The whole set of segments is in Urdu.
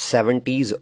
70s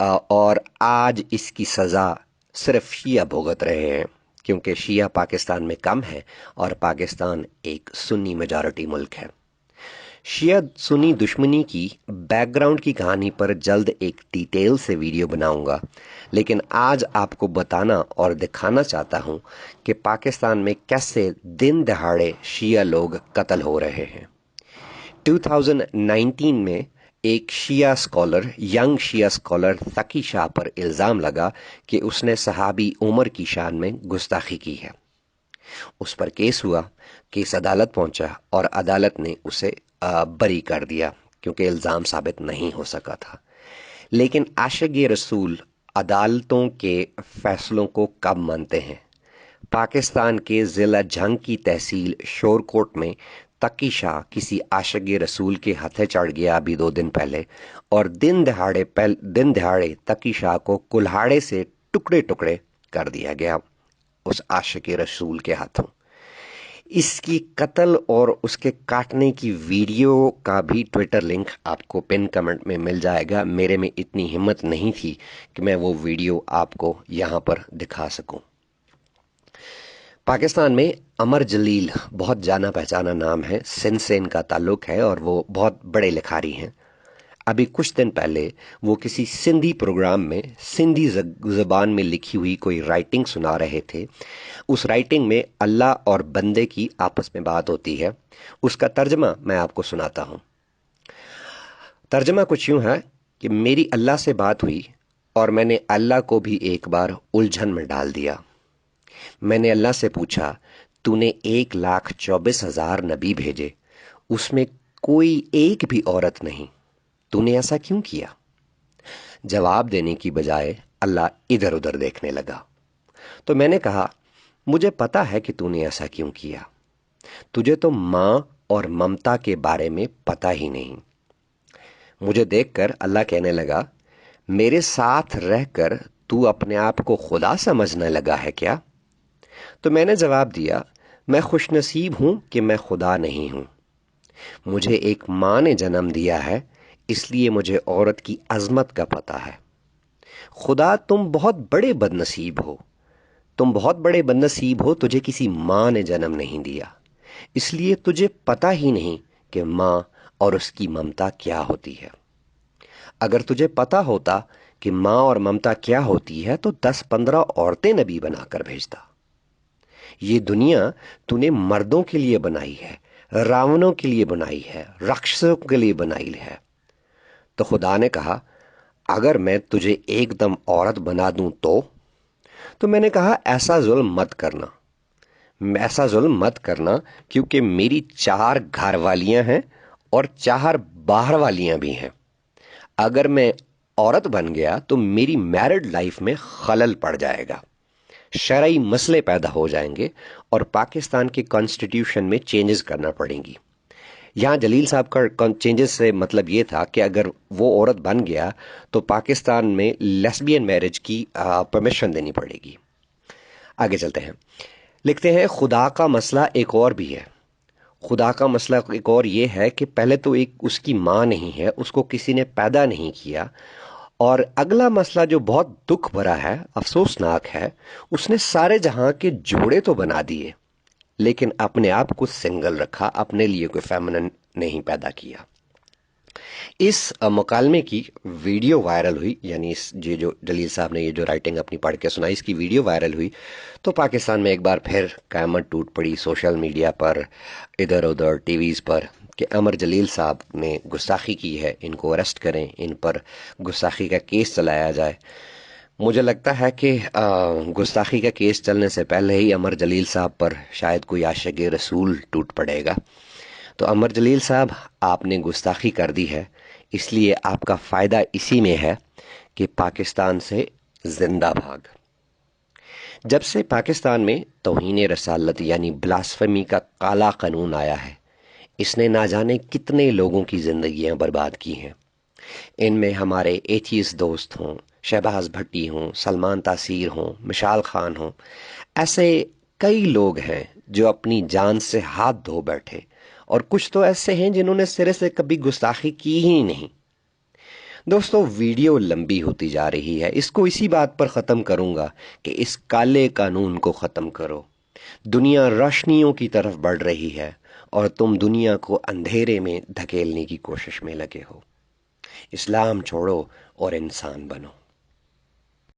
اور آج اس کی سزا صرف شیعہ بھگت رہے ہیں، کیونکہ شیعہ پاکستان میں کم ہے اور پاکستان ایک سنی میجارٹی ملک ہے۔ شیعہ سنی دشمنی کی بیک گراؤنڈ کی کہانی پر جلد ایک ڈیٹیل سے ویڈیو بناؤں گا، لیکن آج آپ کو بتانا اور دکھانا چاہتا ہوں کہ پاکستان میں کیسے دن دہاڑے شیعہ لوگ قتل ہو رہے ہیں۔ 2019 میں ایک شیعہ اسکالر، ینگ شیعہ اسکالر تقی شاہ پر الزام لگا کہ اس نے صحابی عمر کی شان میں گستاخی کی ہے۔ اس پر کیس ہوا، کیس عدالت پہنچا اور عدالت نے اسے بری کر دیا کیونکہ الزام ثابت نہیں ہو سکا تھا۔ لیکن عاشق رسول عدالتوں کے فیصلوں کو کب مانتے ہیں؟ پاکستان کے ضلع جھنگ کی تحصیل شورکوٹ میں تقی شاہ کسی عاشق رسول کے ہتھے چڑھ گیا ابھی 2 دن پہلے، اور دن دہاڑے تقی شاہ کو کلہاڑے سے ٹکڑے ٹکڑے کر دیا گیا اس عاشق رسول کے ہاتھوں۔ اس کی قتل اور اس کے کاٹنے کی ویڈیو کا بھی ٹویٹر لنک آپ کو پن کمنٹ میں مل جائے گا۔ میرے میں اتنی ہمت نہیں تھی کہ میں وہ ویڈیو آپ کو یہاں پر دکھا سکوں۔ پاکستان میں عمر جلیل بہت جانا پہچانا نام ہے، سندھ سے ان کا تعلق ہے اور وہ بہت بڑے لکھاری ہیں۔ ابھی کچھ دن پہلے وہ کسی سندھی پروگرام میں سندھی زبان میں لکھی ہوئی کوئی رائٹنگ سنا رہے تھے۔ اس رائٹنگ میں اللہ اور بندے کی آپس میں بات ہوتی ہے۔ اس کا ترجمہ میں آپ کو سناتا ہوں۔ ترجمہ کچھ یوں ہے کہ میری اللہ سے بات ہوئی اور میں نے اللہ کو بھی ایک بار الجھن میں ڈال دیا۔ میں نے اللہ سے پوچھا، تو نے 1,24,000 نبی بھیجے، اس میں کوئی ایک بھی عورت نہیں، تو نے ایسا کیوں کیا؟ جواب دینے کی بجائے اللہ ادھر ادھر دیکھنے لگا۔ تو میں نے کہا، مجھے پتا ہے کہ تو نے ایسا کیوں کیا، تجھے تو ماں اور ممتا کے بارے میں پتا ہی نہیں۔ مجھے دیکھ کر اللہ کہنے لگا، میرے ساتھ رہ کر تو اپنے آپ کو خدا سمجھنے لگا ہے کیا؟ تو میں نے جواب دیا، میں خوش نصیب ہوں کہ میں خدا نہیں ہوں۔ مجھے ایک ماں نے جنم دیا ہے، اس لیے مجھے عورت کی عظمت کا پتہ ہے۔ خدا تم بہت بڑے بد نصیب ہو، تم بہت بڑے بد نصیب ہو، تجھے کسی ماں نے جنم نہیں دیا، اس لیے تجھے پتہ ہی نہیں کہ ماں اور اس کی ممتا کیا ہوتی ہے۔ اگر تجھے پتہ ہوتا کہ ماں اور ممتا کیا ہوتی ہے تو 10-15 عورتیں نبی بنا کر بھیجتا۔ یہ دنیا تو نے مردوں کے لیے بنائی ہے، راونوں کے لیے بنائی ہے، رکشسوں کے لیے بنائی ہے۔ تو خدا نے کہا، اگر میں تجھے ایک دم عورت بنا دوں تو میں نے کہا، ایسا ظلم مت کرنا، کیونکہ میری 4 گھر والیاں ہیں اور 4 باہر والیاں بھی ہیں۔ اگر میں عورت بن گیا تو میری میرڈ لائف میں خلل پڑ جائے گا، شرعی مسئلے پیدا ہو جائیں گے اور پاکستان کے کانسٹیٹیوشن میں چینجز کرنا پڑیں گی۔ یہاں جلیل صاحب کا چینجز سے مطلب یہ تھا کہ اگر وہ عورت بن گیا تو پاکستان میں لیسبین میرج کی پرمیشن دینی پڑے گی۔ آگے چلتے ہیں، لکھتے ہیں، خدا کا مسئلہ ایک اور بھی ہے۔ خدا کا مسئلہ ایک اور یہ ہے کہ پہلے تو ایک اس کی ماں نہیں ہے، اس کو کسی نے پیدا نہیں کیا، اور اگلا مسئلہ جو بہت دکھ بھرا ہے، افسوسناک ہے، اس نے سارے جہاں کے جوڑے تو بنا دیے لیکن اپنے آپ کو سنگل رکھا، اپنے لیے کوئی فیمنن نہیں پیدا کیا۔ اس مکالمے کی ویڈیو وائرل ہوئی، یعنی یہ جو جلیل صاحب نے یہ جو رائٹنگ اپنی پڑھ کے سنائی، اس کی ویڈیو وائرل ہوئی تو پاکستان میں ایک بار پھر قیامت ٹوٹ پڑی، سوشل میڈیا پر، ادھر ادھر ٹی ویز پر، کہ عمر جلیل صاحب نے گستاخی کی ہے، ان کو اریسٹ کریں، ان پر گستاخی کا کیس چلایا جائے۔ مجھے لگتا ہے کہ گستاخی کا کیس چلنے سے پہلے ہی عمر جلیل صاحب پر شاید کوئی عاشق رسول ٹوٹ پڑے گا۔ تو عمر جلیل صاحب، آپ نے گستاخی کر دی ہے، اس لیے آپ کا فائدہ اسی میں ہے کہ پاکستان سے زندہ بھاگ۔ جب سے پاکستان میں توہین رسالت یعنی بلاسفمی کا کالا قانون آیا ہے، اس نے نہ جانے کتنے لوگوں کی زندگیاں برباد کی ہیں۔ ان میں ہمارے ایتھیس دوست ہوں، شہباز بھٹی ہوں، سلمان تاثیر ہوں، مشال خان ہوں، ایسے کئی لوگ ہیں جو اپنی جان سے ہاتھ دھو بیٹھے، اور کچھ تو ایسے ہیں جنہوں نے سرے سے کبھی گستاخی کی ہی نہیں۔ دوستو ویڈیو لمبی ہوتی جا رہی ہے، اس کو اسی بات پر ختم کروں گا کہ اس کالے قانون کو ختم کرو۔ دنیا روشنیوں کی طرف بڑھ رہی ہے اور تم دنیا کو اندھیرے میں دھکیلنے کی کوشش میں لگے ہو۔ اسلام چھوڑو اور انسان بنو۔